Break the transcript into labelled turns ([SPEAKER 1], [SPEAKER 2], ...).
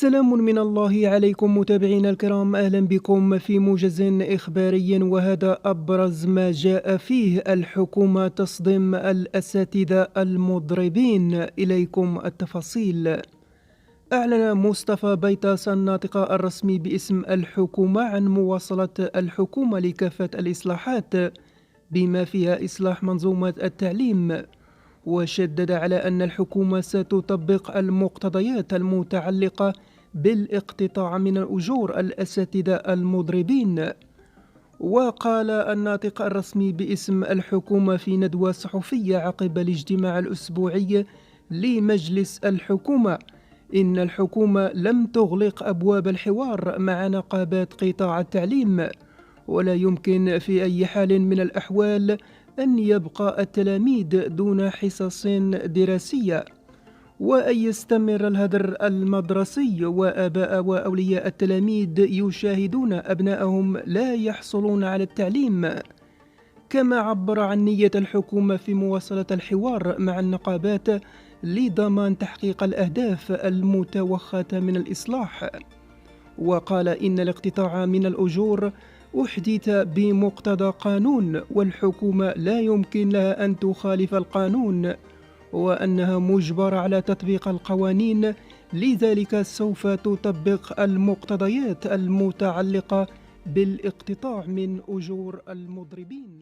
[SPEAKER 1] سلام من الله عليكم متابعينا الكرام، أهلا بكم في موجز إخباري، وهذا أبرز ما جاء فيه. الحكومة تصدم الأساتذة المضربين. إليكم التفاصيل. أعلن مصطفى بيطاس الناطق الرسمي باسم الحكومة عن مواصلة الحكومة لكافة الإصلاحات بما فيها إصلاح منظومة التعليم، وشدد على أن الحكومة ستطبق المقتضيات المتعلقة بالاقتطاع من الأجور الأساتذة المضربين. وقال الناطق الرسمي باسم الحكومة في ندوة صحفية عقب الاجتماع الأسبوعي لمجلس الحكومة إن الحكومة لم تغلق أبواب الحوار مع نقابات قطاع التعليم، ولا يمكن في أي حال من الأحوال أن يبقى التلاميذ دون حصص دراسية، وأن يستمر الهدر المدرسي، وآباء وأولياء التلاميذ يشاهدون أبنائهم لا يحصلون على التعليم. كما عبر عن نية الحكومة في مواصلة الحوار مع النقابات لضمان تحقيق الأهداف المتوخاة من الإصلاح. وقال إن الاقتطاع من الأجور أحدث بمقتضى قانون، والحكومة لا يمكن لها أن تخالف القانون، وأنها مجبرة على تطبيق القوانين، لذلك سوف تطبق المقتضيات المتعلقة بالاقتطاع من أجور المضربين.